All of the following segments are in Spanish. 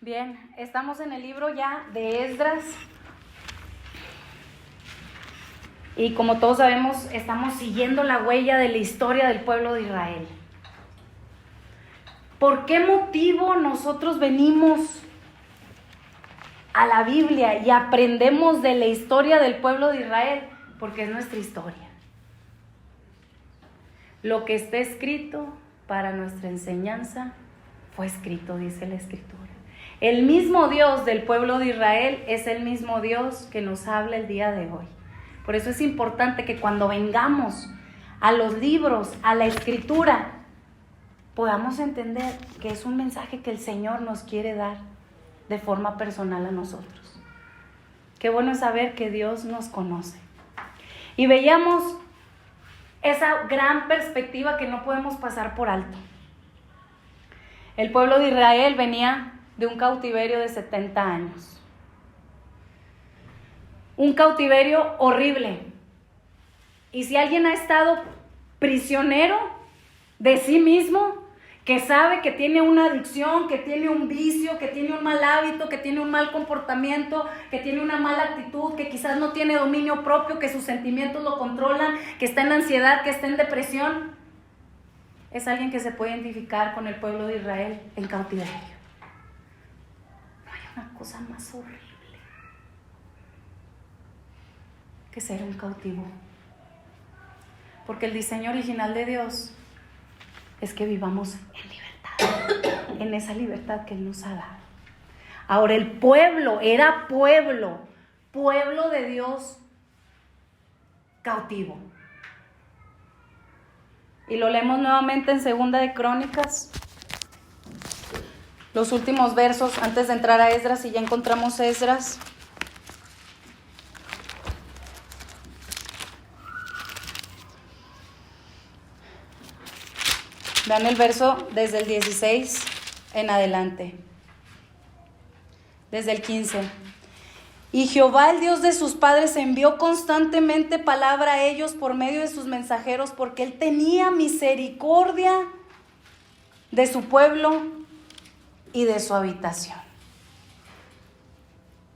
Bien, estamos en el libro ya de Esdras. Y como todos sabemos, estamos siguiendo la huella de la historia del pueblo de Israel. ¿Por qué motivo nosotros venimos a la Biblia y aprendemos de la historia del pueblo de Israel? Porque es nuestra historia. Lo que está escrito para nuestra enseñanza fue escrito, dice la Escritura. El mismo Dios del pueblo de Israel es el mismo Dios que nos habla el día de hoy. Por eso es importante que cuando vengamos a los libros, a la Escritura, podamos entender que es un mensaje que el Señor nos quiere dar de forma personal a nosotros. Qué bueno es saber que Dios nos conoce. Y veíamos esa gran perspectiva que no podemos pasar por alto. El pueblo de Israel venía de un cautiverio de 70 años. Un cautiverio horrible. Y si alguien ha estado prisionero de sí mismo, que sabe que tiene una adicción, que tiene un vicio, que tiene un mal hábito, que tiene un mal comportamiento, que tiene una mala actitud, que quizás no tiene dominio propio, que sus sentimientos lo controlan, que está en ansiedad, que está en depresión, es alguien que se puede identificar con el pueblo de Israel en cautiverio. No hay una cosa más horrible que ser un cautivo. Porque el diseño original de Dios es que vivamos en libertad, en esa libertad que Él nos ha dado. Ahora el pueblo era pueblo de Dios cautivo. Y lo leemos nuevamente en Segunda de Crónicas, los últimos versos antes de entrar a Esdras, y ya encontramos Esdras. Vean el verso desde el 16 en adelante, desde el 15. Y Jehová, el Dios de sus padres, envió constantemente palabra a ellos por medio de sus mensajeros, porque Él tenía misericordia de su pueblo y de su habitación.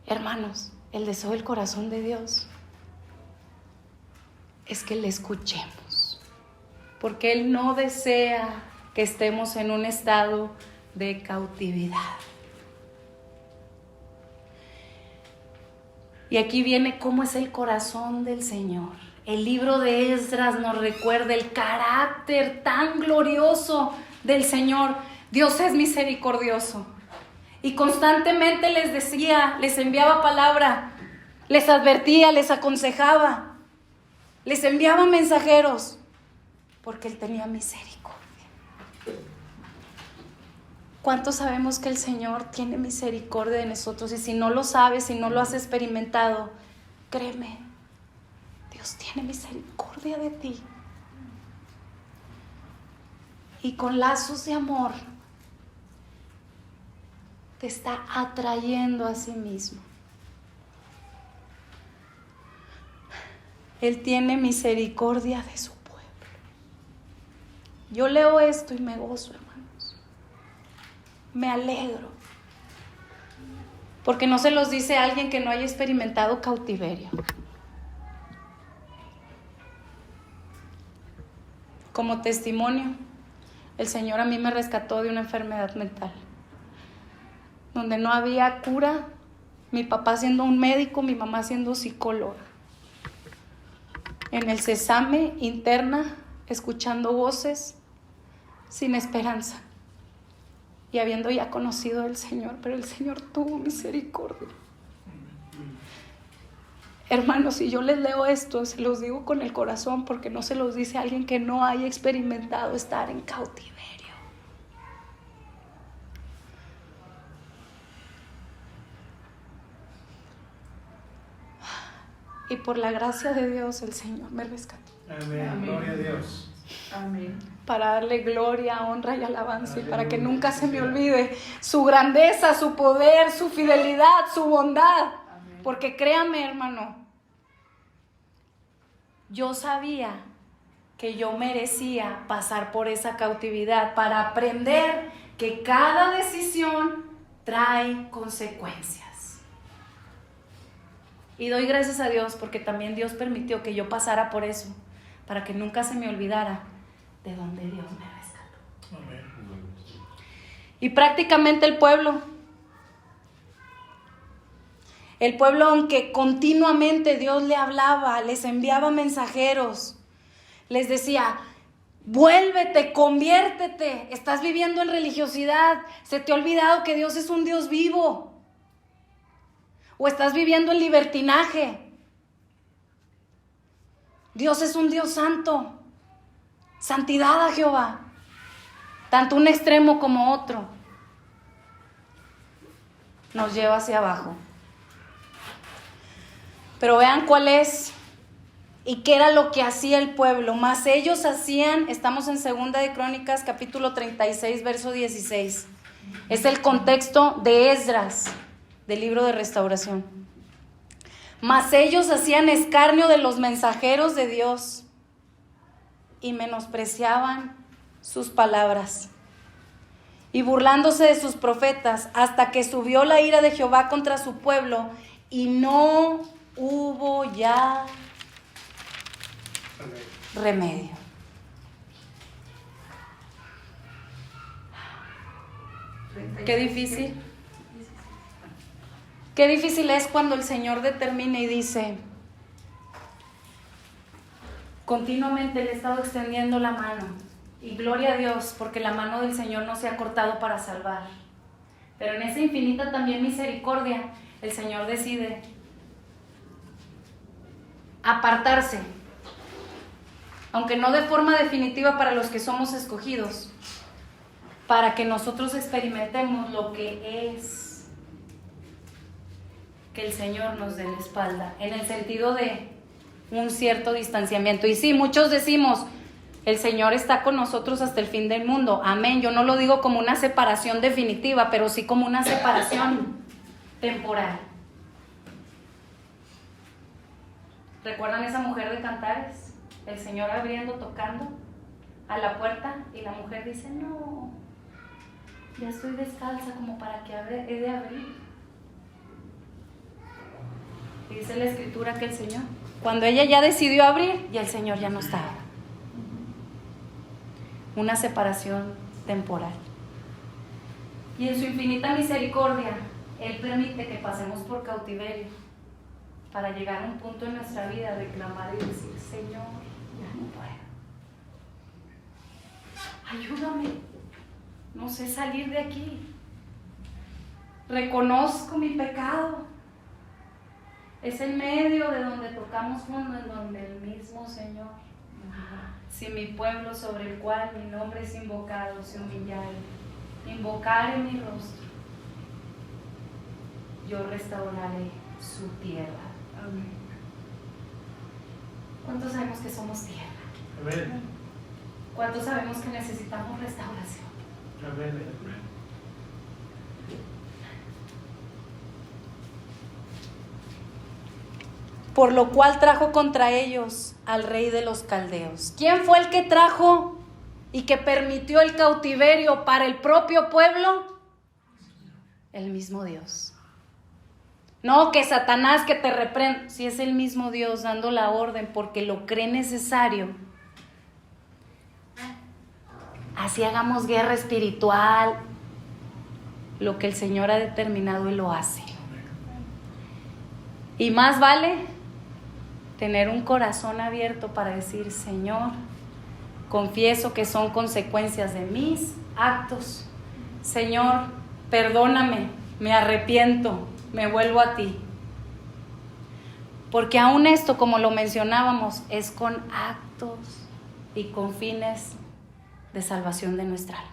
Hermanos, el deseo del corazón de Dios es que le escuchemos, porque Él no desea que estemos en un estado de cautividad. Y aquí viene cómo es el corazón del Señor. El libro de Esdras nos recuerda el carácter tan glorioso del Señor. Dios es misericordioso. Y constantemente les decía, les enviaba palabra, les advertía, les aconsejaba, les enviaba mensajeros, porque Él tenía misericordia. ¿Cuántos sabemos que el Señor tiene misericordia de nosotros? Y si no lo sabes, si no lo has experimentado, créeme, Dios tiene misericordia de ti. Y con lazos de amor te está atrayendo a sí mismo. Él tiene misericordia de su pueblo. Yo leo esto y me gozo, hermanos. Me alegro. Porque no se los dice a alguien que no haya experimentado cautiverio. Como testimonio, el Señor a mí me rescató de una enfermedad mental, donde no había cura, mi papá siendo un médico, mi mamá siendo psicóloga. En el cesame, interna, escuchando voces, sin esperanza. Y habiendo ya conocido al Señor, pero el Señor tuvo misericordia. Hermanos, si yo les leo esto, se los digo con el corazón, porque no se los dice a alguien que no haya experimentado estar en cautiverio. Y por la gracia de Dios, el Señor me rescató. Amén. Amén. Gloria a Dios. Amén. Para darle gloria, honra y alabanza. Aleluya. Y para que nunca se me olvide su grandeza, su poder, su fidelidad, su bondad. Amén. Porque créame, hermano, yo sabía que yo merecía pasar por esa cautividad para aprender que cada decisión trae consecuencias. Y doy gracias a Dios porque también Dios permitió que yo pasara por eso, para que nunca se me olvidara de dónde Dios me rescató. Amén. Y prácticamente el pueblo, aunque continuamente Dios le hablaba, les enviaba mensajeros, les decía: vuélvete, conviértete, estás viviendo en religiosidad, se te ha olvidado que Dios es un Dios vivo, o estás viviendo en libertinaje. Dios es un Dios santo, santidad a Jehová, tanto un extremo como otro nos lleva hacia abajo. Pero vean cuál es y qué era lo que hacía el pueblo. Mas ellos hacían, estamos en 2 de Crónicas, capítulo 36, verso 16. Es el contexto de Esdras, del libro de restauración. Mas ellos hacían escarnio de los mensajeros de Dios y menospreciaban sus palabras, y burlándose de sus profetas, hasta que subió la ira de Jehová contra su pueblo, y no hubo ya remedio. Qué difícil. Qué difícil es cuando el Señor determina y dice: continuamente le he estado extendiendo la mano, y gloria a Dios porque la mano del Señor no se ha cortado para salvar, pero en esa infinita también misericordia el Señor decide apartarse, aunque no de forma definitiva para los que somos escogidos, para que nosotros experimentemos lo que es que el Señor nos dé la espalda, en el sentido de un cierto distanciamiento. Y sí, muchos decimos: el Señor está con nosotros hasta el fin del mundo. Amén. Yo no lo digo como una separación definitiva, pero sí como una separación temporal. ¿Recuerdan esa mujer de Cantares? El Señor abriendo, tocando a la puerta, y la mujer dice: no, ya estoy descalza como para que he de abrir. Y dice la Escritura que el Señor, cuando ella ya decidió abrir, ya el Señor ya no estaba. Una separación temporal. Y en su infinita misericordia, Él permite que pasemos por cautiverio, para llegar a un punto en nuestra vida de clamar y decir: Señor, ya no puedo. Ayúdame. No sé salir de aquí. Reconozco mi pecado. Es en medio de donde tocamos fondo, en donde el mismo Señor: si mi pueblo sobre el cual mi nombre es invocado se humillare, invocare mi rostro, yo restauraré su tierra. Amén. ¿Cuántos sabemos que somos tierra? Amén. ¿Cuántos sabemos que necesitamos restauración? Amén. Por lo cual trajo contra ellos al rey de los caldeos. ¿Quién fue el que trajo y que permitió el cautiverio para el propio pueblo? El mismo Dios. No que Satanás que te reprenda, si es el mismo Dios dando la orden porque lo cree necesario. Así hagamos guerra espiritual, lo que el Señor ha determinado, Él lo hace. Y más vale tener un corazón abierto para decir: Señor, confieso que son consecuencias de mis actos. Señor, perdóname, me arrepiento, me vuelvo a ti. Porque aún esto, como lo mencionábamos, es con actos y con fines de salvación de nuestra alma.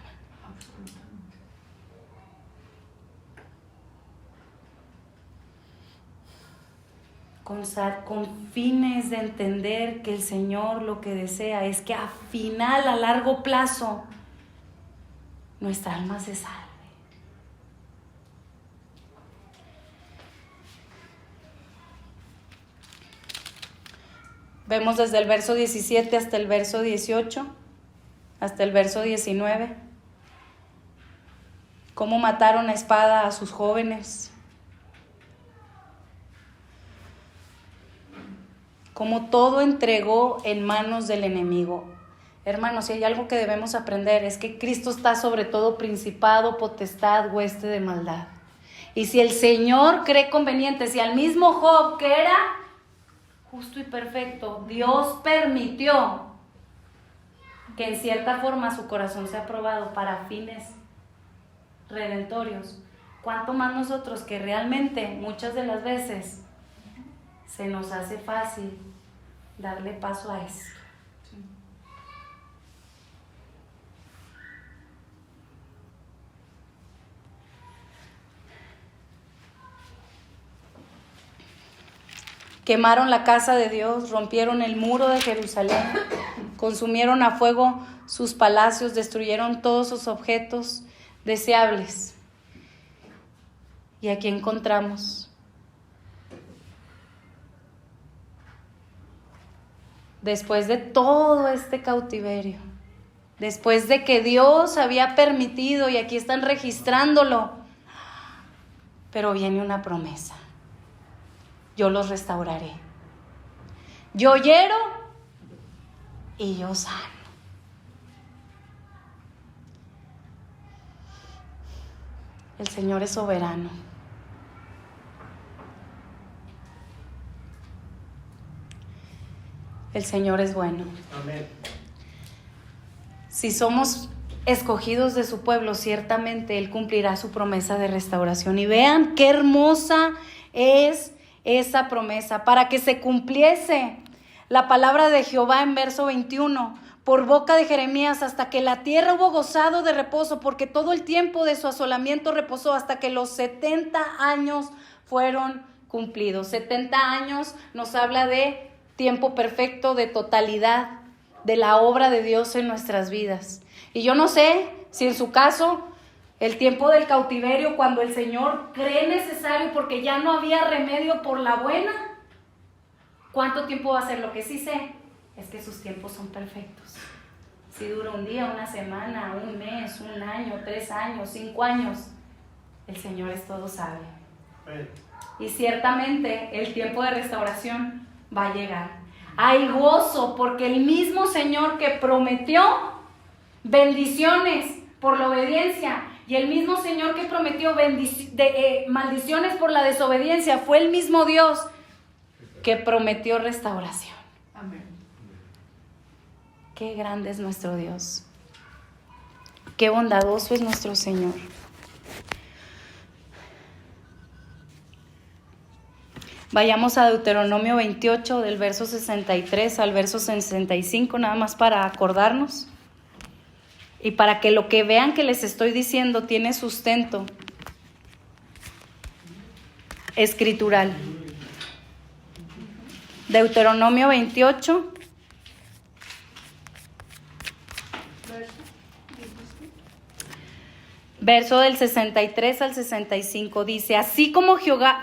Con fines de entender que el Señor lo que desea es que a largo plazo, nuestra alma se salve. Vemos desde el verso 17 hasta el verso 18, hasta el verso 19, cómo mataron a espada a sus jóvenes, cómo todo entregó en manos del enemigo. Hermanos, si hay algo que debemos aprender es que Cristo está sobre todo principado, potestad, hueste de maldad. Y si el Señor cree conveniente, si al mismo Job, que era justo y perfecto, Dios permitió que en cierta forma su corazón sea probado para fines redentorios, ¿cuánto más nosotros que realmente muchas de las veces se nos hace fácil darle paso a eso? Quemaron la casa de Dios, rompieron el muro de Jerusalén, consumieron a fuego sus palacios, destruyeron todos sus objetos deseables. Y aquí encontramos después de todo este cautiverio, después de que Dios había permitido, y aquí están registrándolo, pero viene una promesa: yo los restauraré, yo hiero y yo sano. El Señor es soberano. El Señor es bueno. Amén. Si somos escogidos de su pueblo, ciertamente Él cumplirá su promesa de restauración. Y vean qué hermosa es esa promesa, para que se cumpliese la palabra de Jehová en verso 21, por boca de Jeremías, hasta que la tierra hubo gozado de reposo, porque todo el tiempo de su asolamiento reposó, hasta que los 70 años fueron cumplidos. 70 años nos habla de tiempo perfecto, de totalidad de la obra de Dios en nuestras vidas. Y yo no sé si en su caso el tiempo del cautiverio, cuando el Señor cree necesario porque ya no había remedio por la buena, ¿cuánto tiempo va a ser? Lo que sí sé es que sus tiempos son perfectos. Si dura un día, una semana, un mes, un año, 3 años, 5 años, el Señor es todo sabio. Y ciertamente el tiempo de restauración va a llegar. Hay gozo porque el mismo Señor que prometió bendiciones por la obediencia y el mismo Señor que prometió maldiciones por la desobediencia fue el mismo Dios que prometió restauración. Amén. Qué grande es nuestro Dios. Qué bondadoso es nuestro Señor. Vayamos a Deuteronomio 28, del verso 63 al verso 65, nada más para acordarnos. Y para que lo que vean que les estoy diciendo tiene sustento escritural. Deuteronomio 28. Verso del 63 al 65 dice: así como Jehová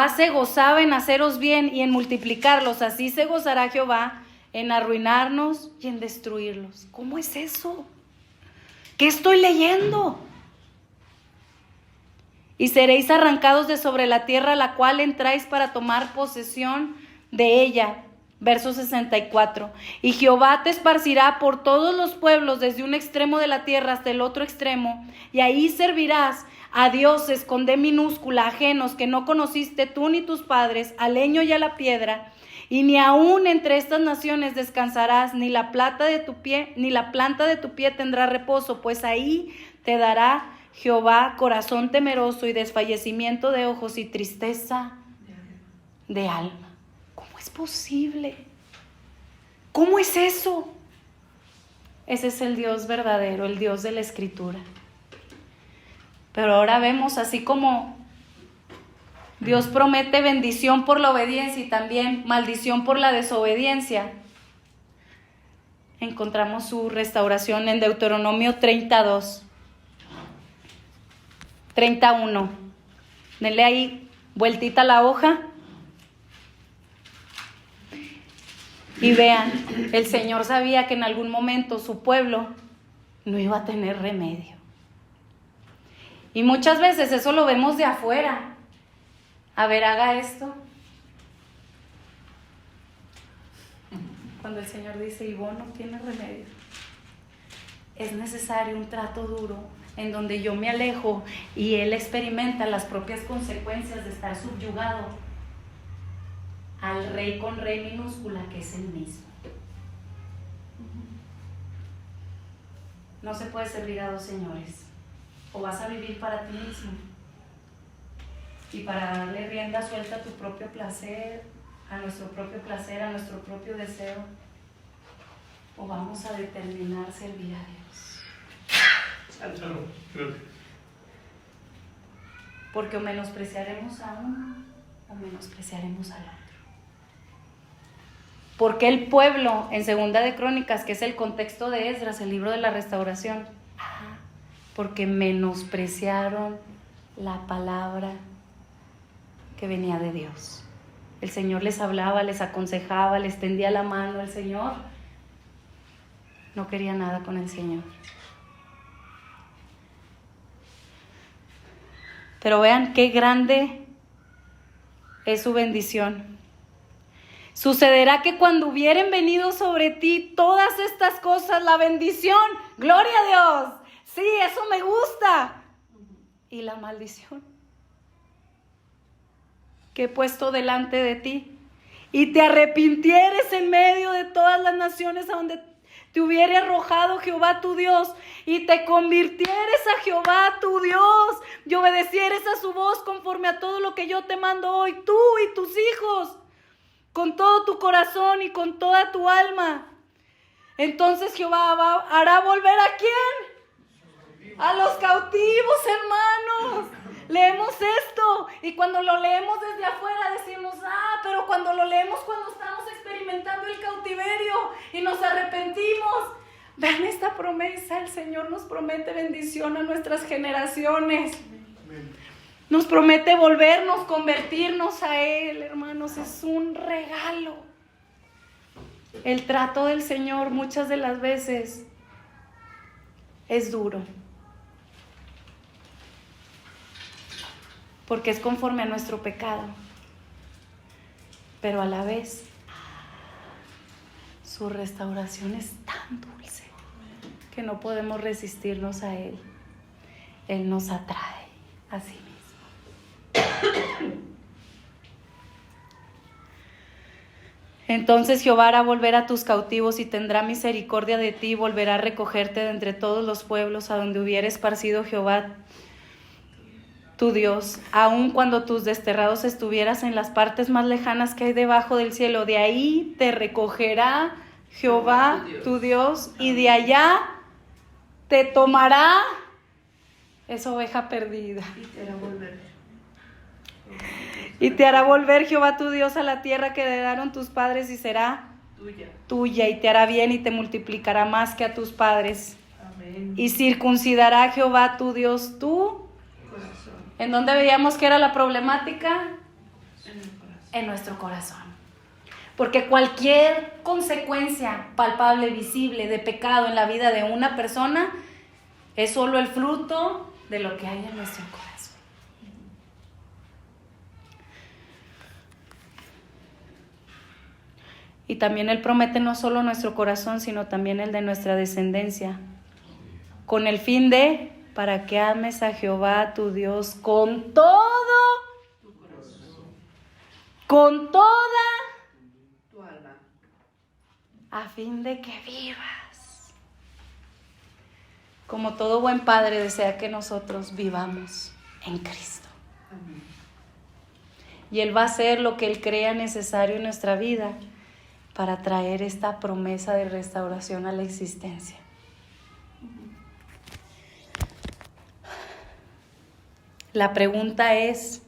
se gozaba en haceros bien y en multiplicarlos, así se gozará Jehová en arruinarnos y en destruirlos. ¿Cómo es eso? ¿Qué estoy leyendo? Y seréis arrancados de sobre la tierra a la cual entráis para tomar posesión de ella. Verso 64. Y Jehová te esparcirá por todos los pueblos, desde un extremo de la tierra hasta el otro extremo, y ahí servirás a dioses con D minúscula, ajenos, que no conociste tú ni tus padres, al leño y a la piedra. Y ni aún entre estas naciones descansarás, ni la planta de tu pie tendrá reposo, pues ahí te dará Jehová corazón temeroso y desfallecimiento de ojos y tristeza de alma. ¿Cómo es posible? ¿Cómo es eso? Ese es el Dios verdadero, el Dios de la Escritura. Pero ahora vemos, así como Dios promete bendición por la obediencia y también maldición por la desobediencia, encontramos su restauración en Deuteronomio 32, 31. Denle ahí vueltita a la hoja y vean, el Señor sabía que en algún momento su pueblo no iba a tener remedio. Y muchas veces eso lo vemos de afuera. A ver, haga esto. Cuando el Señor dice, Ivonne, no tiene remedio. Es necesario un trato duro en donde yo me alejo y Él experimenta las propias consecuencias de estar subyugado al rey con rey minúscula, que es el mismo. No se puede servir a dos señores. O vas a vivir para ti mismo y para darle rienda suelta a tu propio placer, a nuestro propio deseo, o vamos a determinar servir a Dios. Porque o menospreciaremos a uno o menospreciaremos al otro. Porque el pueblo, en Segunda de Crónicas, que es el contexto de Esdras, el libro de la restauración, porque menospreciaron la palabra que venía de Dios. El Señor les hablaba, les aconsejaba, les tendía la mano. El Señor no quería nada con el Señor. Pero vean qué grande es su bendición. Sucederá que cuando hubieren venido sobre ti todas estas cosas, la bendición, gloria a Dios, sí, eso me gusta, y la maldición que he puesto delante de ti, y te arrepintieres en medio de todas las naciones a donde te hubiere arrojado Jehová tu Dios, y te convirtieres a Jehová tu Dios, y obedecieres a su voz conforme a todo lo que yo te mando hoy, tú y tus hijos, con todo tu corazón y con toda tu alma. Entonces Jehová hará volver ¿a quién? A los cautivos, hermanos. Leemos esto y cuando lo leemos desde afuera decimos, pero cuando lo leemos cuando estamos experimentando el cautiverio y nos arrepentimos. Vean esta promesa, el Señor nos promete bendición a nuestras generaciones. Nos promete volvernos, convertirnos a Él, hermanos, es un regalo. El trato del Señor muchas de las veces es duro, porque es conforme a nuestro pecado, pero a la vez su restauración es tan dulce que no podemos resistirnos a Él. Él nos atrae a sí mismo. Entonces Jehová hará volver a tus cautivos y tendrá misericordia de ti, y volverá a recogerte de entre todos los pueblos a donde hubiera esparcido Jehová tu Dios, aun cuando tus desterrados estuvieras en las partes más lejanas que hay debajo del cielo. De ahí te recogerá Jehová tu Dios, y de allá te tomará esa oveja perdida. Y te hará volver Jehová tu Dios a la tierra que heredaron tus padres, y será tuya, y te hará bien y te multiplicará más que a tus padres. Amén. Y circuncidará Jehová tu Dios tu Corazón. ¿En dónde veíamos que era la problemática? En el corazón. En nuestro corazón. Porque cualquier consecuencia palpable, visible de pecado en la vida de una persona es solo el fruto de lo que hay en nuestro corazón. Y también Él promete no solo nuestro corazón, sino también el de nuestra descendencia, con el fin de, para que ames a Jehová tu Dios con todo, Tu corazón. con toda, Tu alma. a fin de que vivas. Como todo buen padre desea que nosotros vivamos en Cristo. Amén. Y Él va a hacer lo que Él crea necesario en nuestra vida para traer esta promesa de restauración a la existencia. La pregunta es,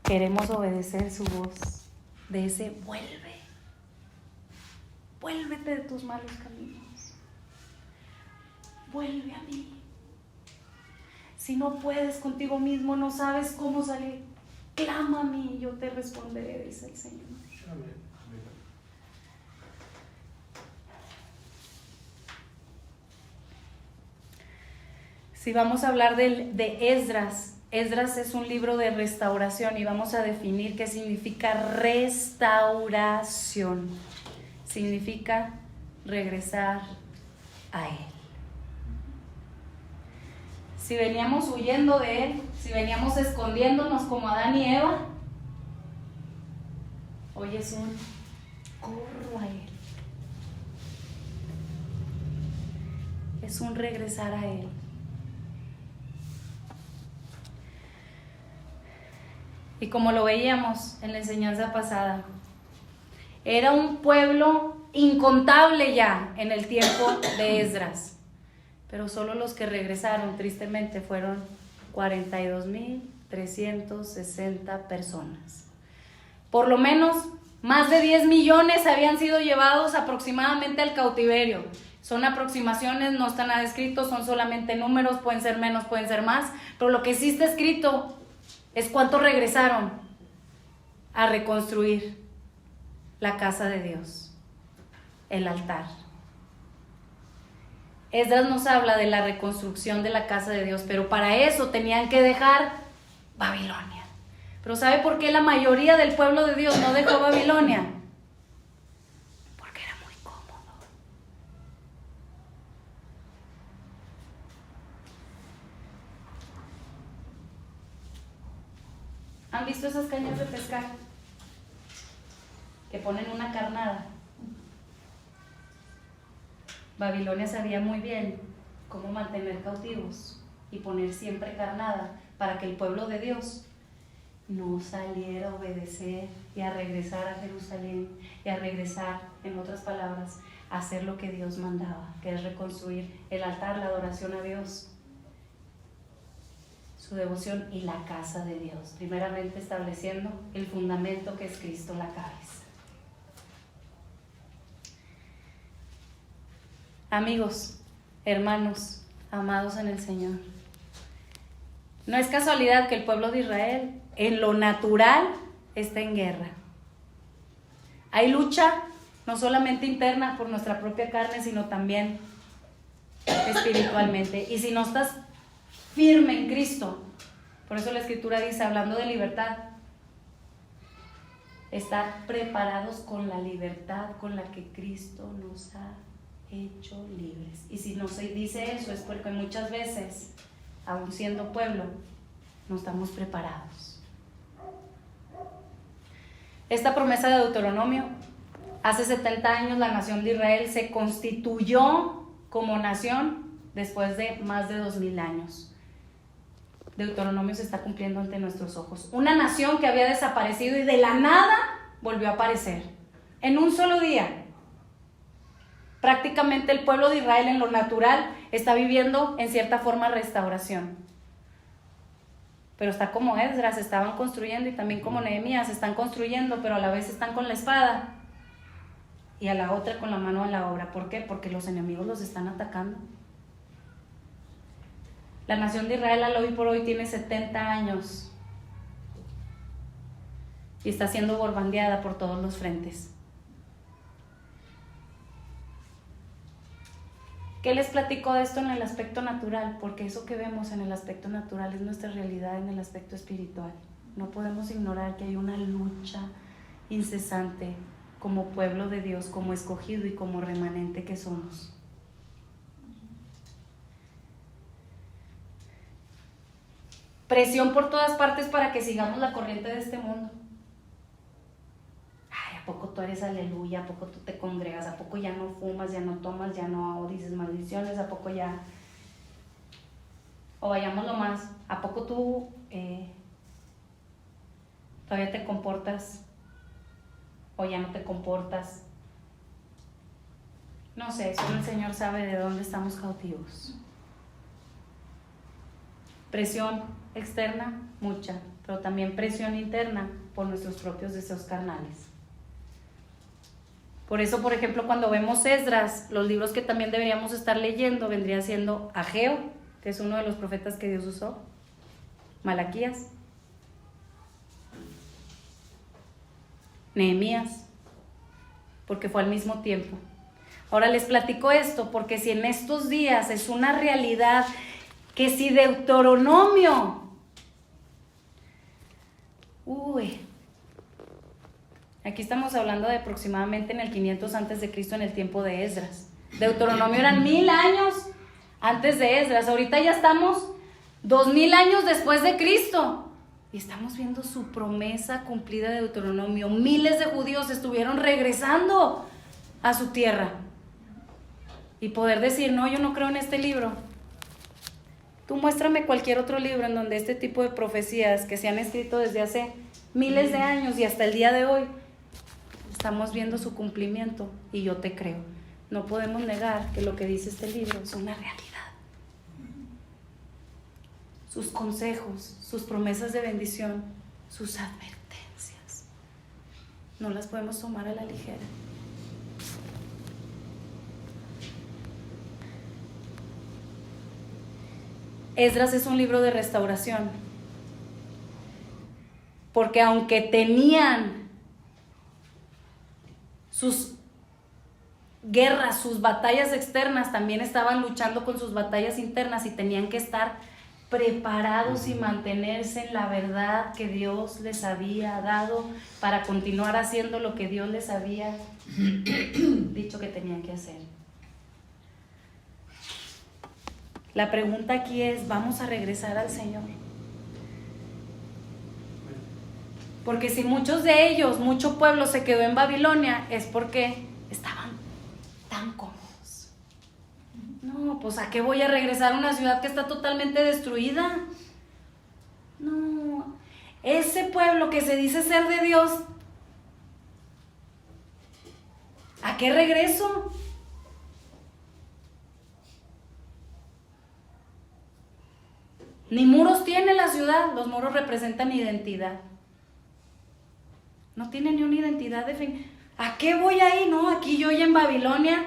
¿queremos obedecer su voz de ese vuelve? Vuélvete de tus malos caminos. Vuelve a mí. Si no puedes contigo mismo, no sabes cómo salir, clama a mí y yo te responderé, dice el Señor. Amén. Si vamos a hablar de Esdras, Esdras es un libro de restauración y vamos a definir qué significa restauración. Significa regresar a Él. Si veníamos huyendo de Él, si veníamos escondiéndonos como Adán y Eva, hoy es un corro a Él. Es un regresar a Él. Y como lo veíamos en la enseñanza pasada, era un pueblo incontable ya en el tiempo de Esdras, pero solo los que regresaron tristemente fueron 42,360 personas. Por lo menos más de 10 millones habían sido llevados aproximadamente al cautiverio. Son aproximaciones, no están nada escrito, son solamente números, pueden ser menos, pueden ser más, pero lo que sí está escrito es cuántos regresaron a reconstruir la casa de Dios, el altar. Esdras nos habla de la reconstrucción de la casa de Dios, pero para eso tenían que dejar Babilonia. Pero ¿sabe por qué la mayoría del pueblo de Dios no dejó Babilonia? Porque era muy cómodo. ¿Han visto esas cañas de pescar? Que ponen una carnada. Babilonia sabía muy bien cómo mantener cautivos y poner siempre carnada para que el pueblo de Dios no saliera a obedecer y a regresar a Jerusalén y a regresar, en otras palabras, a hacer lo que Dios mandaba, que es reconstruir el altar, la adoración a Dios, su devoción y la casa de Dios, primeramente estableciendo el fundamento que es Cristo, la cabeza. Amigos, hermanos, amados en el Señor, no es casualidad que el pueblo de Israel en lo natural está en guerra. Hay lucha no solamente interna por nuestra propia carne, sino también espiritualmente. Y si no estás firme en Cristo, por eso la Escritura dice, hablando de libertad, estar preparados con la libertad con la que Cristo nos ha hecho libres. Y si no se dice eso es porque muchas veces, aun siendo pueblo, no estamos preparados. Esta promesa de Deuteronomio, hace 70 años la nación de Israel se constituyó como nación después de más de 2000 años. Deuteronomio se está cumpliendo ante nuestros ojos. Una nación que había desaparecido y de la nada volvió a aparecer. En un solo día. Prácticamente el pueblo de Israel en lo natural está viviendo en cierta forma restauración. Pero está como Esdras, estaban construyendo, y también como Nehemías, están construyendo, pero a la vez están con la espada y a la otra con la mano a la obra. ¿Por qué? Porque los enemigos los están atacando. La nación de Israel al hoy por hoy tiene 70 años y está siendo bombardeada por todos los frentes. ¿Qué les platico de esto en el aspecto natural? Porque eso que vemos en el aspecto natural es nuestra realidad en el aspecto espiritual. No podemos ignorar que hay una lucha incesante como pueblo de Dios, como escogido y como remanente que somos. Presión por todas partes para que sigamos la corriente de este mundo. ¿A poco tú eres aleluya? ¿A poco tú te congregas? ¿A poco ya no fumas, ya no tomas, ya no dices maldiciones? ¿A poco ya? O vayamos lo más, ¿a poco tú todavía te comportas o ya no te comportas? No sé, solo el Señor sabe de dónde estamos cautivos. Presión externa, mucha, pero también presión interna por nuestros propios deseos carnales. Por eso, por ejemplo, cuando vemos Esdras, los libros que también deberíamos estar leyendo vendría siendo Ageo, que es uno de los profetas que Dios usó, Malaquías, Nehemías, porque fue al mismo tiempo. Ahora les platico esto porque si en estos días es una realidad Que si Deuteronomio, aquí estamos hablando de aproximadamente en el 500 antes de Cristo, en el tiempo de Esdras. Deuteronomio eran 1000 años antes de Esdras. Ahorita ya estamos 2000 años después de Cristo. Y estamos viendo su promesa cumplida de Deuteronomio. Miles de judíos estuvieron regresando a su tierra. Y poder decir, no, yo no creo en este libro. Tú muéstrame cualquier otro libro en donde este tipo de profecías que se han escrito desde hace miles de años y hasta el día de hoy, estamos viendo su cumplimiento y yo te creo. No podemos negar que lo que dice este libro es una realidad. Sus consejos, sus promesas de bendición, sus advertencias, no las podemos tomar a la ligera. Esdras es un libro de restauración, porque aunque tenían sus guerras, sus batallas externas, también estaban luchando con sus batallas internas y tenían que estar preparados y mantenerse en la verdad que Dios les había dado para continuar haciendo lo que Dios les había dicho que tenían que hacer. La pregunta aquí es, ¿vamos a regresar al Señor? Porque si muchos de ellos, mucho pueblo se quedó en Babilonia, es porque estaban tan cómodos. No, pues ¿a qué voy a regresar a una ciudad que está totalmente destruida? No, ese pueblo que se dice ser de Dios, ¿a qué regreso? Ni muros tiene la ciudad, los muros representan identidad. No tiene ni una identidad definida. ¿A qué voy ahí? No, aquí yo ya en Babilonia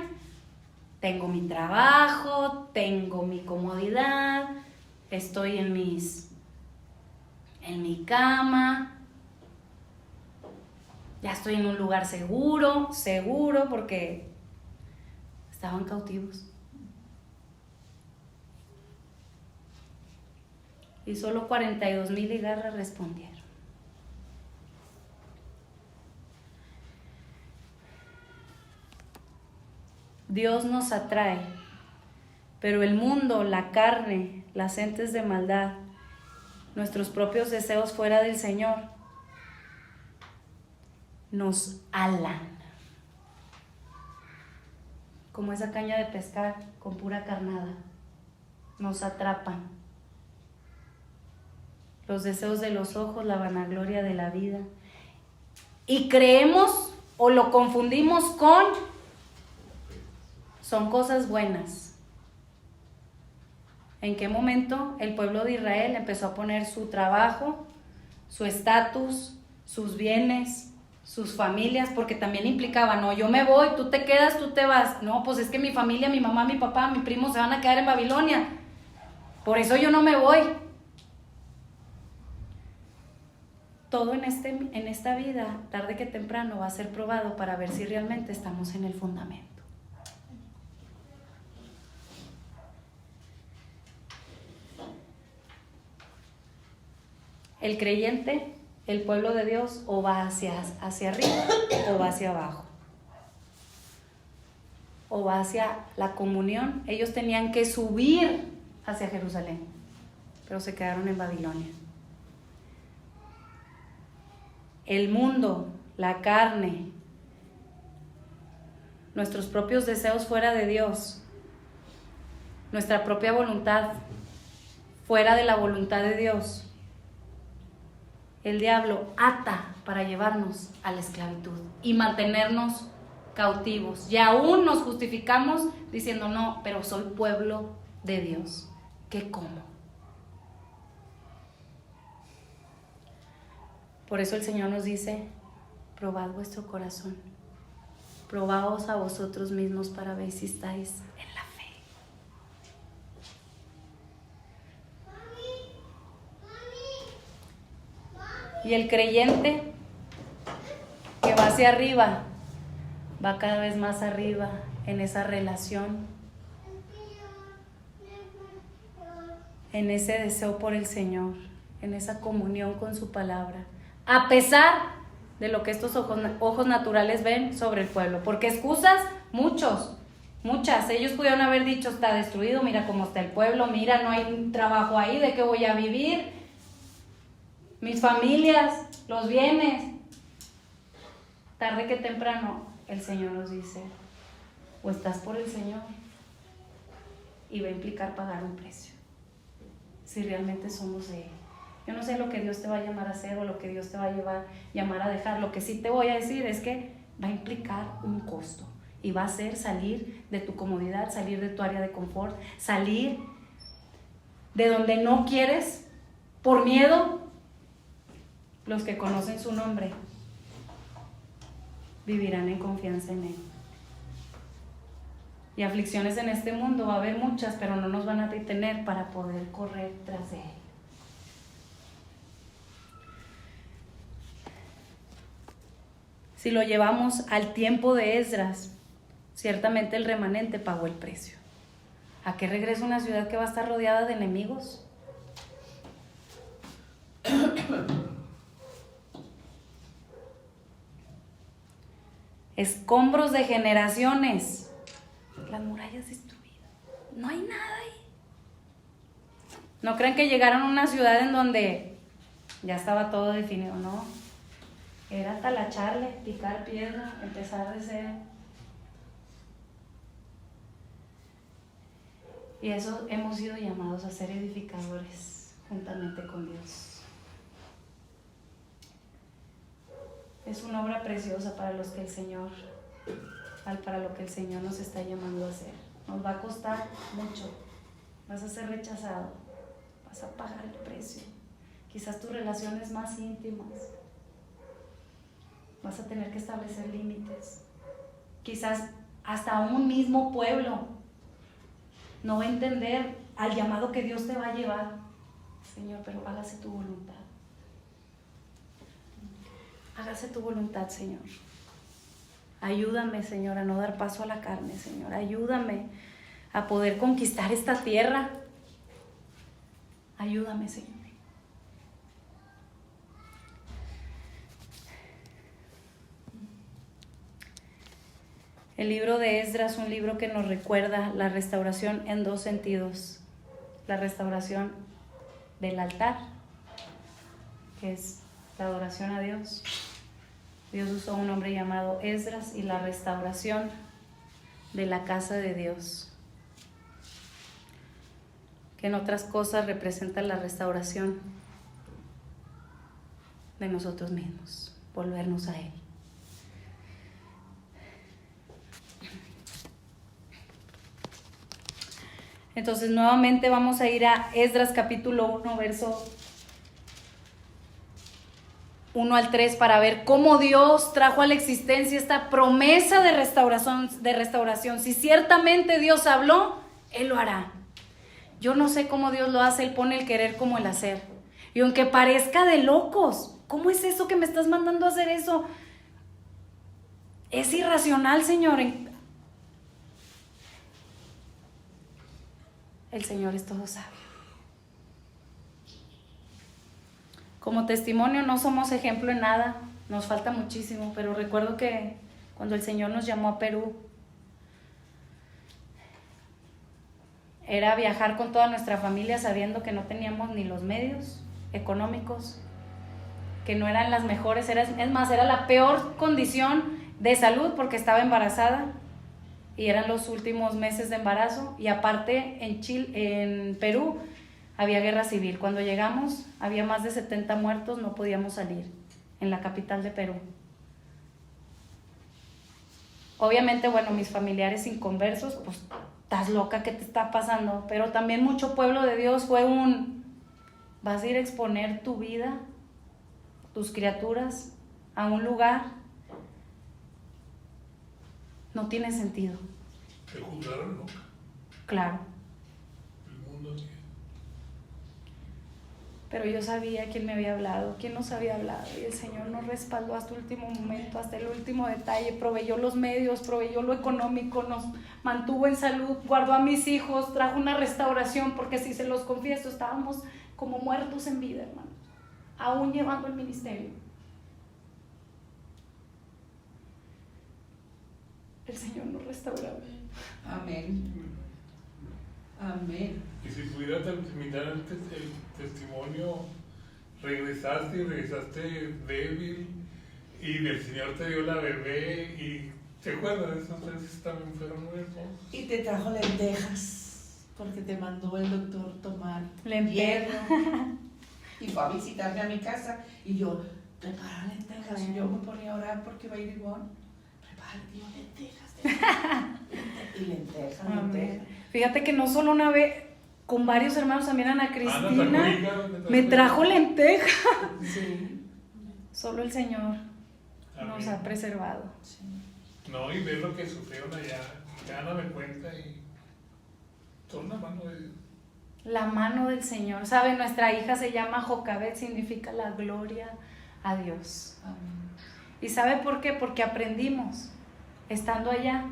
tengo mi trabajo, tengo mi comodidad, estoy en mi cama, ya estoy en un lugar seguro porque estaban cautivos. Y solo 42,000 higarras respondieron. Dios nos atrae, pero el mundo, la carne, las entes de maldad, nuestros propios deseos fuera del Señor, nos alan. Como esa caña de pescar con pura carnada, nos atrapan. Los deseos de los ojos, la vanagloria de la vida. Y creemos o lo confundimos con son cosas buenas. ¿En qué momento el pueblo de Israel empezó a poner su trabajo, su estatus, sus bienes, sus familias? Porque también implicaba, no, yo me voy, tú te quedas, tú te vas. No, pues es que mi familia, mi mamá, mi papá, mi primo se van a quedar en Babilonia. Por eso yo no me voy. Todo en esta vida, tarde que temprano, va a ser probado para ver si realmente estamos en el fundamento. El creyente, el pueblo de Dios, o va hacia arriba o va hacia abajo. O va hacia la comunión. Ellos tenían que subir hacia Jerusalén, pero se quedaron en Babilonia. El mundo, la carne, nuestros propios deseos fuera de Dios, nuestra propia voluntad fuera de la voluntad de Dios. El diablo ata para llevarnos a la esclavitud y mantenernos cautivos. Y aún nos justificamos diciendo, no, pero soy pueblo de Dios. ¿Qué como? Por eso el Señor nos dice, probad vuestro corazón, probaos a vosotros mismos para ver si estáis en la fe. Y el creyente que va hacia arriba, va cada vez más arriba en esa relación en ese deseo por el Señor, en esa comunión con su palabra, a pesar de lo que estos ojos naturales ven sobre el pueblo. Porque excusas, muchas. Ellos pudieron haber dicho, está destruido, mira cómo está el pueblo, mira, no hay trabajo ahí, ¿de qué voy a vivir? Mis familias, los bienes. Tarde que temprano, el Señor nos dice, o estás por el Señor, y va a implicar pagar un precio, si realmente somos de Él. Yo no sé lo que Dios te va a llamar a hacer o lo que Dios te va a llamar a dejar. Lo que sí te voy a decir es que va a implicar un costo y va a ser salir de tu comodidad, salir de tu área de confort, salir de donde no quieres por miedo. Los que conocen su nombre vivirán en confianza en Él. Y aflicciones en este mundo va a haber muchas, pero no nos van a detener para poder correr tras de Él. Si lo llevamos al tiempo de Esdras, ciertamente el remanente pagó el precio. ¿A qué regresa una ciudad que va a estar rodeada de enemigos? Escombros de generaciones, las murallas destruidas, no hay nada ahí. No crean que llegaron a una ciudad en donde ya estaba todo definido, no. Era talacharle, picar piedra, empezar de cero. Y eso hemos sido llamados a ser edificadores juntamente con Dios. Es una obra preciosa para los que el Señor, para lo que el Señor nos está llamando a hacer. Nos va a costar mucho. Vas a ser rechazado. Vas a pagar el precio. Quizás tus relaciones más íntimas. Vas a tener que establecer límites. Quizás hasta un mismo pueblo no va a entender al llamado que Dios te va a llevar. Señor, pero hágase tu voluntad. Hágase tu voluntad, Señor. Ayúdame, Señor, a no dar paso a la carne, Señor. Ayúdame a poder conquistar esta tierra. Ayúdame, Señor. El libro de Esdras es un libro que nos recuerda la restauración en dos sentidos. La restauración del altar, que es la adoración a Dios. Dios usó a un hombre llamado Esdras, y la restauración de la casa de Dios, que en otras cosas representa la restauración de nosotros mismos, volvernos a Él. Entonces nuevamente vamos a ir a Esdras capítulo 1, verso 1 al 3 para ver cómo Dios trajo a la existencia esta promesa de restauración. Si ciertamente Dios habló, Él lo hará. Yo no sé cómo Dios lo hace, Él pone el querer como el hacer. Y aunque parezca de locos, ¿cómo es eso que me estás mandando a hacer eso? Es irracional, Señor. El Señor es todo sabio. Como testimonio no somos ejemplo en nada, nos falta muchísimo, pero recuerdo que cuando el Señor nos llamó a Perú, era viajar con toda nuestra familia sabiendo que no teníamos ni los medios económicos, que no eran las mejores, es más, era la peor condición de salud porque estaba embarazada y eran los últimos meses de embarazo, y aparte en Perú había guerra civil. Cuando llegamos había más de 70 muertos, no podíamos salir en la capital de Perú. Obviamente, bueno, mis familiares inconversos, pues, estás loca, ¿qué te está pasando? Pero también mucho pueblo de Dios fue vas a ir a exponer tu vida, tus criaturas, a un lugar. No tiene sentido. Te juzgaron nunca. Claro. El mundo sí. Pero yo sabía quién me había hablado, quién nos había hablado, y el Señor nos respaldó hasta el último momento, hasta el último detalle, proveyó los medios, proveyó lo económico, nos mantuvo en salud, guardó a mis hijos, trajo una restauración, porque si se los confieso, estábamos como muertos en vida, hermanos, aún llevando el ministerio. El Señor nos restauró. Amén. Amén. Y si pudiera terminar el testimonio, regresaste débil y el Señor te dio la bebé y ¿te acuerdas de esas veces? También fueron muy hermosos. Y te trajo lentejas, porque te mandó el doctor tomar Lentejas. hierro. Y fue a visitarme a mi casa y yo, prepara lentejas. Y yo me ponía a orar porque va a ir Ivonne. Prepara, tío, lentejas. Y lentejas. Fíjate que no solo una vez, con varios hermanos, también Ana Cristina Hígado, me trajo lentejas. Sí. Solo el Señor nos Amén. ha preservado. Sí. No, y ver lo que sufrieron allá, ya no me cuenta y son la mano de Dios. La mano del Señor. ¿Sabe? Nuestra hija se llama Jocabet, significa la gloria a Dios. Amén. ¿Y sabe por qué? Porque aprendimos, estando allá,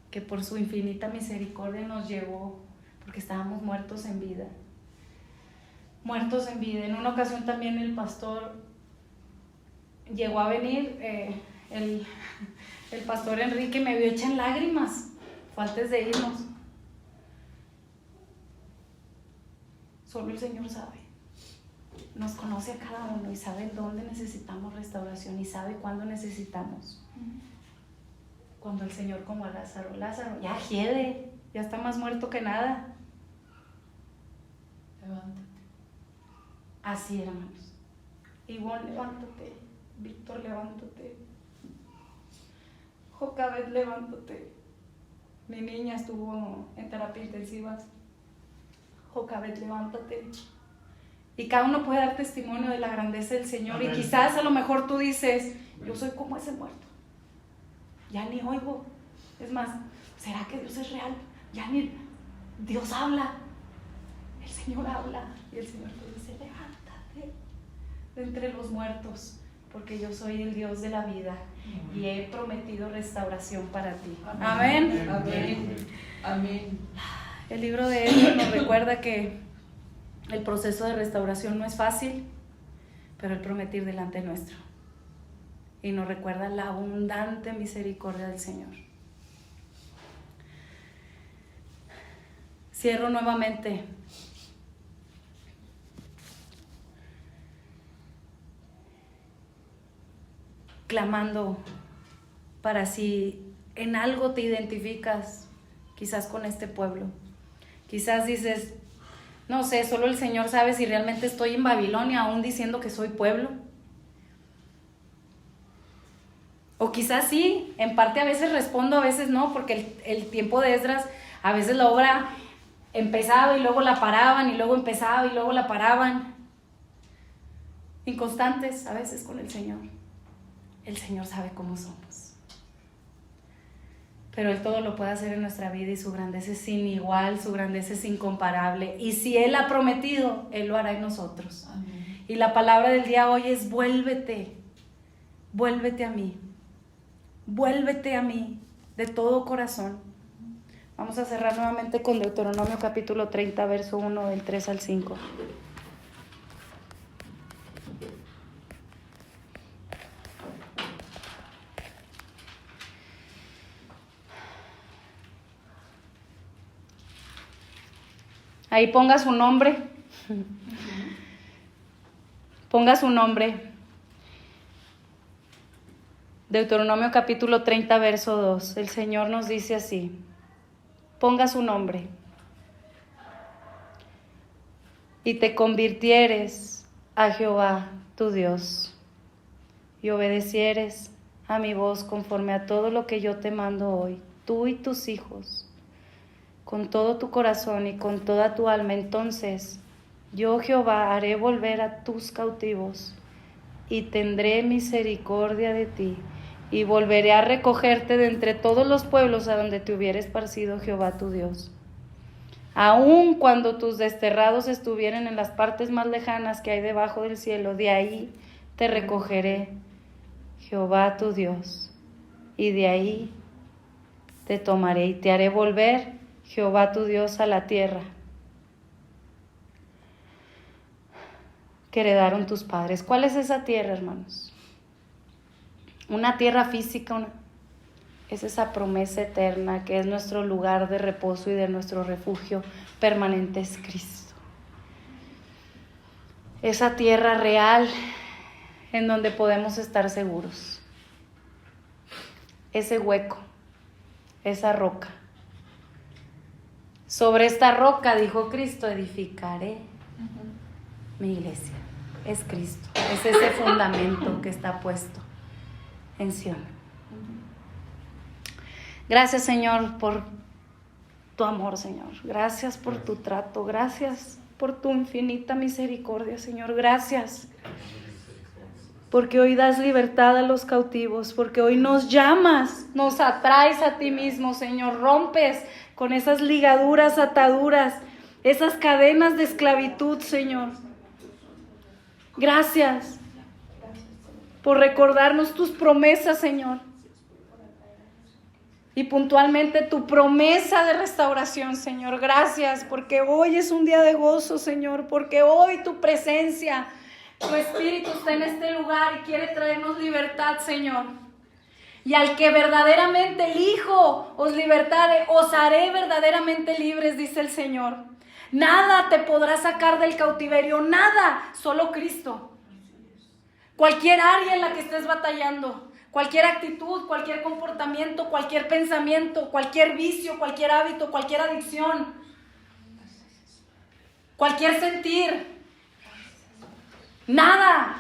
que por su infinita misericordia nos llevó, porque estábamos muertos en vida. Muertos en vida. En una ocasión también el pastor llegó a venir, el pastor Enrique me vio hecha en lágrimas, fue antes de irnos. Solo el Señor sabe. Nos conoce a cada uno y sabe dónde necesitamos restauración y sabe cuándo necesitamos. Cuando el Señor, como a Lázaro, ya hiede, ya está más muerto que nada. Levántate. Así, hermanos. Ivonne, levántate. Víctor, levántate. Jocabet, levántate. Mi niña estuvo en terapia intensiva. Jocabet, levántate. Y cada uno puede dar testimonio de la grandeza del Señor. Amén. Y quizás a lo mejor tú dices, yo soy como ese muerto. Ya ni oigo. Es más, ¿será que Dios es real? Ya ni Dios habla. El Señor habla. Y el Señor te dice, levántate de entre los muertos, porque yo soy el Dios de la vida y he prometido restauración para ti. Amén. Amén. Amén. El libro de Esdras nos recuerda que el proceso de restauración no es fácil, pero el prometir delante nuestro. Y nos recuerda la abundante misericordia del Señor. Cierro nuevamente. Clamando para si en algo te identificas, quizás con este pueblo. Quizás dices, no sé, solo el Señor sabe si realmente estoy en Babilonia, aún diciendo que soy pueblo. O quizás sí, en parte a veces respondo, a veces no, porque el tiempo de Esdras, a veces la obra empezaba y luego la paraban, y luego empezaba y luego la paraban. Inconstantes a veces con el Señor. El Señor sabe cómo somos. Pero Él todo lo puede hacer en nuestra vida y su grandeza es sin igual, su grandeza es incomparable. Y si Él ha prometido, Él lo hará en nosotros. Amén. Y la palabra del día hoy es vuélvete a mí. Vuélvete a mí de todo corazón. Vamos a cerrar nuevamente con Deuteronomio capítulo 30, verso 1, del 3 al 5. Ahí ponga su nombre. Ponga su nombre. Deuteronomio capítulo 30, verso 2. El Señor nos dice así. Ponga su nombre. Y te convirtieres a Jehová tu Dios, y obedecieres a mi voz conforme a todo lo que yo te mando hoy, tú y tus hijos, con todo tu corazón y con toda tu alma. Entonces yo, Jehová, haré volver a tus cautivos y tendré misericordia de ti, y volveré a recogerte de entre todos los pueblos a donde te hubiera esparcido Jehová tu Dios. Aun cuando tus desterrados estuvieren en las partes más lejanas que hay debajo del cielo, de ahí te recogeré, Jehová tu Dios, y de ahí te tomaré y te haré volver, Jehová tu Dios, a la tierra que heredaron tus padres. ¿Cuál es esa tierra, hermanos? Una tierra física, es esa promesa eterna que es nuestro lugar de reposo y de nuestro refugio permanente, es Cristo. Esa tierra real en donde podemos estar seguros. Ese hueco, esa roca. Sobre esta roca, dijo Cristo, edificaré mi iglesia. Es Cristo, es ese fundamento que está puesto en Sion. Gracias, Señor, por tu amor, Señor. Gracias por tu trato. Gracias por tu infinita misericordia, Señor. Gracias porque hoy das libertad a los cautivos, porque hoy nos llamas, nos atraes a ti mismo, Señor. Rompes con esas ligaduras, ataduras, esas cadenas de esclavitud, Señor. Gracias por recordarnos tus promesas, Señor. Y puntualmente tu promesa de restauración, Señor. Gracias porque hoy es un día de gozo, Señor, porque hoy tu presencia, tu Espíritu está en este lugar y quiere traernos libertad, Señor. Y al que verdaderamente el Hijo os libertare, os haré verdaderamente libres, dice el Señor. Nada te podrá sacar del cautiverio, nada, solo Cristo. Cualquier área en la que estés batallando, cualquier actitud, cualquier comportamiento, cualquier pensamiento, cualquier vicio, cualquier hábito, cualquier adicción, cualquier sentir, nada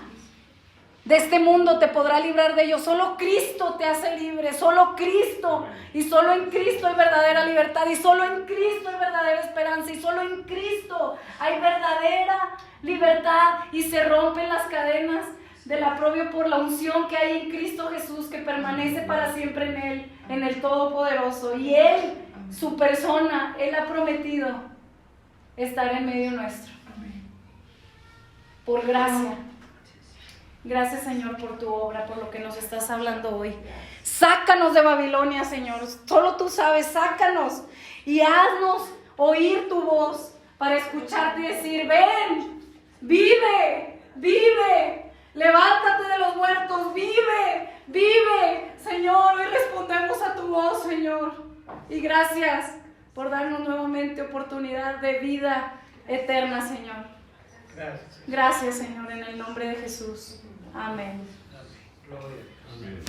de este mundo te podrá librar de ello. Solo Cristo te hace libre, solo Cristo, y solo en Cristo hay verdadera libertad, y solo en Cristo hay verdadera esperanza, y solo en Cristo hay verdadera libertad, y se rompen las cadenas del aprobio por la unción que hay en Cristo Jesús, que permanece para siempre en Él, en el Todopoderoso. Y Él, su persona, Él ha prometido estar en medio nuestro. Por gracia. Gracias, Señor, por tu obra, por lo que nos estás hablando hoy. Sácanos de Babilonia, Señor. Solo tú sabes, sácanos y haznos oír tu voz para escucharte y decir: ven, vive, vive. Levántate de los muertos, vive, vive. Señor, hoy respondemos a tu voz, Señor. Y gracias por darnos nuevamente oportunidad de vida eterna, Señor. Gracias, Señor, en el nombre de Jesús. Amén. Amén.